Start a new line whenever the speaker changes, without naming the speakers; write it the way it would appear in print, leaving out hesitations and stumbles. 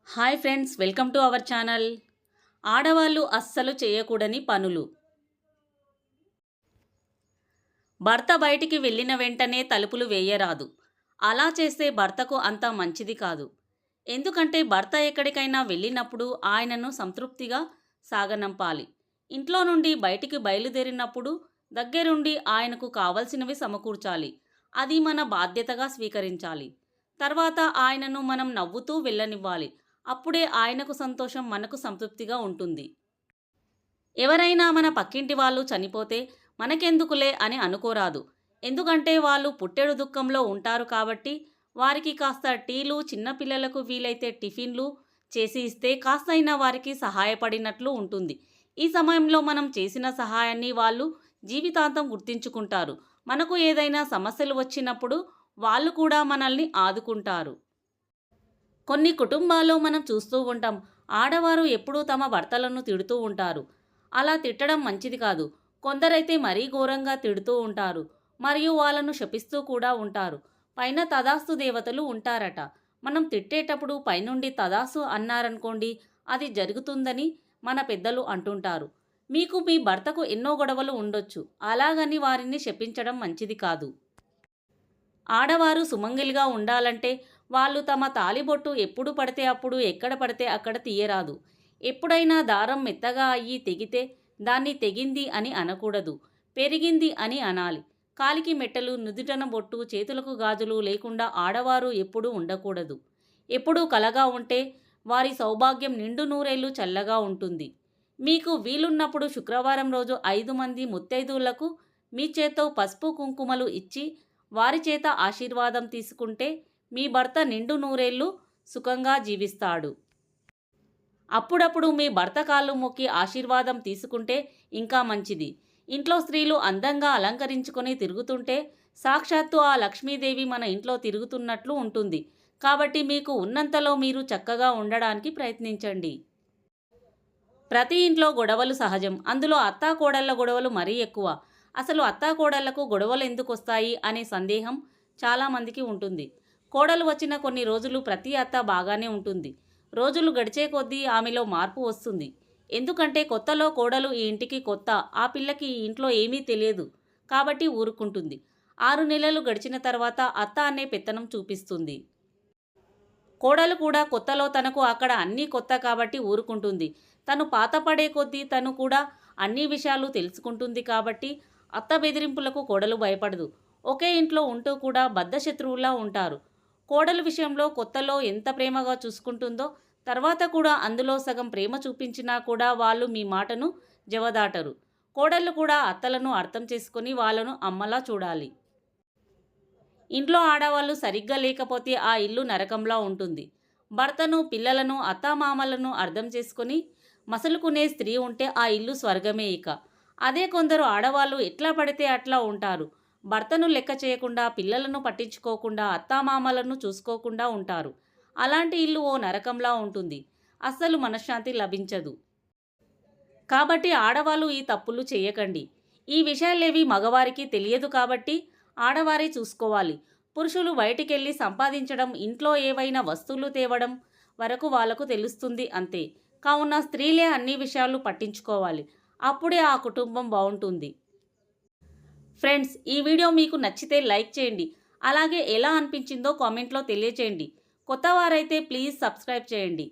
Hi friends, welcome to our channel. ఆడవాళ్ళు అస్సలు చేయకూడని పనులు. భర్త బయటికి వెళ్ళిన వెంటనే తలుపులు వేయరాదు. అలా చేస్తే భర్తకు అంత మంచిది కాదు. ఎందుకంటే భర్త ఎక్కడికైనా వెళ్ళినప్పుడు ఆయనను సంతృప్తిగా సాగనంపాలి. ఇంట్లో నుండి బయటికి బయలుదేరినప్పుడు దగ్గరుండి ఆయనకు కావలసినవి సమకూర్చాలి. అది మన బాధ్యతగా స్వీకరించాలి. తర్వాత ఆయనను మనం నవ్వుతూ వెళ్ళనివ్వాలి. అప్పుడే ఆయనకు సంతోషం, మనకు సంతృప్తిగా ఉంటుంది. ఎవరైనా మన పక్కింటి వాళ్ళు చనిపోతే మనకెందుకులే అని అనుకోరాదు. ఎందుకంటే వాళ్ళు పుట్టెడు దుఃఖంలో ఉంటారు కాబట్టి వారికి కాస్త టీలు, చిన్నపిల్లలకు వీలైతే టిఫిన్లు చేసి ఇస్తే కాస్తైనా వారికి సహాయపడినట్లు ఉంటుంది. ఈ సమయంలో మనం చేసిన సహాయాన్ని వాళ్ళు జీవితాంతం గుర్తించుకుంటారు. మనకు ఏదైనా సమస్యలు వచ్చినప్పుడు వాళ్ళు కూడా మనల్ని ఆదుకుంటారు. కొన్ని కుటుంబాల్లో మనం చూస్తూ ఉంటాం. ఆడవారు ఎప్పుడూ తమ భర్తలను తిడుతూ ఉంటారు. అలా తిట్టడం మంచిది కాదు. కొందరైతే మరీ ఘోరంగా తిడుతూ ఉంటారు. మరియు వాళ్ళను శపిస్తూ కూడా ఉంటారు. పైన తదాస్తు దేవతలు ఉంటారట. మనం తిట్టేటప్పుడు పైనుండి తదాస్తు అన్నారనుకోండి, అది జరుగుతుందని మన పెద్దలు అంటుంటారు. మీకు మీ భర్తకు ఎన్నో గొడవలు ఉండొచ్చు. అలాగని వారిని శపించడం మంచిది కాదు. ఆడవారు సుమంగలిగా ఉండాలంటే వాళ్ళు తమ తాళిబొట్టు ఎప్పుడు పడితే అప్పుడు, ఎక్కడ పడితే అక్కడ తీయరాదు. ఎప్పుడైనా దారం మెత్తగా అయ్యి తెగితే దాన్ని తెగింది అని అనకూడదు, పెరిగింది అని అనాలి. కాలికి మెట్టలు, నుదుటన బొట్టు, చేతులకు గాజులు లేకుండా ఆడవారు ఎప్పుడూ ఉండకూడదు. ఎప్పుడూ కలగా ఉంటే వారి సౌభాగ్యం నిండు నూరేళ్లు చల్లగా ఉంటుంది. మీకు వీలున్నప్పుడు శుక్రవారం రోజు 5 మంది ముత్తైదువులకు మీ చేత్తో పసుపు కుంకుమలు ఇచ్చి వారి చేత ఆశీర్వాదం తీసుకుంటే మీ భర్త నిండు నూరేళ్లు సుఖంగా జీవిస్తాడు. అప్పుడప్పుడు మీ భర్త కాళ్ళు మొక్కి ఆశీర్వాదం తీసుకుంటే ఇంకా మంచిది. ఇంట్లో స్త్రీలు అందంగా అలంకరించుకొని తిరుగుతుంటే సాక్షాత్తు ఆ లక్ష్మీదేవి మన ఇంట్లో తిరుగుతున్నట్లు ఉంటుంది. కాబట్టి మీకు ఉన్నంతలో మీరు చక్కగా ఉండడానికి ప్రయత్నించండి. ప్రతి ఇంట్లో గొడవలు సహజం. అందులో అత్తాకోడళ్ల గొడవలు మరీ ఎక్కువ. అసలు అత్తాకోడళ్లకు గొడవలు ఎందుకు వస్తాయి అనే సందేహం చాలామందికి ఉంటుంది. కోడలు వచ్చిన కొన్ని రోజులు ప్రతి అత్త బాగానే ఉంటుంది. రోజులు గడిచే కొద్దీ ఆమెలో మార్పు వస్తుంది. ఎందుకంటే కొత్తలో కోడలు ఈ ఇంటికి కొత్త, ఆ పిల్లకి ఈ ఇంట్లో ఏమీ తెలియదు కాబట్టి ఊరుకుంటుంది. 6 నెలలు గడిచిన తర్వాత అత్త అనే పెత్తనం చూపిస్తుంది. కోడలు కూడా కొత్తలో తనకు అక్కడ అన్నీ కొత్త కాబట్టి ఊరుకుంటుంది. తను పాతపడే కొద్దీ తను కూడా అన్ని విషయాలు తెలుసుకుంటుంది కాబట్టి అత్త బెదిరింపులకు కోడలు భయపడదు. ఒకే ఇంట్లో ఉంటూ కూడా బద్ధశత్రువులా ఉంటారు. కోడలు విషయంలో కొత్తలో ఎంత ప్రేమగా చూసుకుంటుందో తర్వాత కూడా అందులో సగం ప్రేమ చూపించినా కూడా వాళ్ళు మీ మాటను జవదాటరు. కోడళ్ళు కూడా అత్తలను అర్థం చేసుకొని వాళ్ళను అమ్మలా చూడాలి. ఇంట్లో ఆడవాళ్ళు సరిగ్గా లేకపోతే ఆ ఇల్లు నరకంలా ఉంటుంది. భర్తను, పిల్లలను, అత్తామామలను అర్థం చేసుకొని మసలుకునే స్త్రీ ఉంటే ఆ ఇల్లు స్వర్గమే ఇక. అదే కొందరు ఆడవాళ్ళు ఎట్లా పడితే అట్లా ఉంటారు. భర్తను లెక్క చేయకుండా, పిల్లలను పట్టించుకోకుండా, అత్తామామలను చూసుకోకుండా ఉంటారు. అలాంటి ఇల్లు ఓ నరకంలా ఉంటుంది. అస్సలు మనశ్శాంతి లభించదు. కాబట్టి ఆడవాళ్ళు ఈ తప్పులు చేయకండి. ఈ విషయాలేవి మగవారికి తెలియదు కాబట్టి ఆడవారే చూసుకోవాలి. పురుషులు బయటికెళ్ళి సంపాదించడం, ఇంట్లో ఏవైనా వస్తువులు తేవడం వరకు వాళ్లకు తెలుస్తుంది అంతే. కావున స్త్రీలే అన్ని విషయాలు పట్టించుకోవాలి. అప్పుడే ఆ కుటుంబం బాగుంటుంది. ఫ్రెండ్స్, ఈ వీడియో మీకు నచ్చితే లైక్ చేయండి. అలాగే ఎలా అనిపించిందో కామెంట్లో తెలియచేయండి. కొత్త వారైతే ప్లీజ్ సబ్స్క్రైబ్ చేయండి.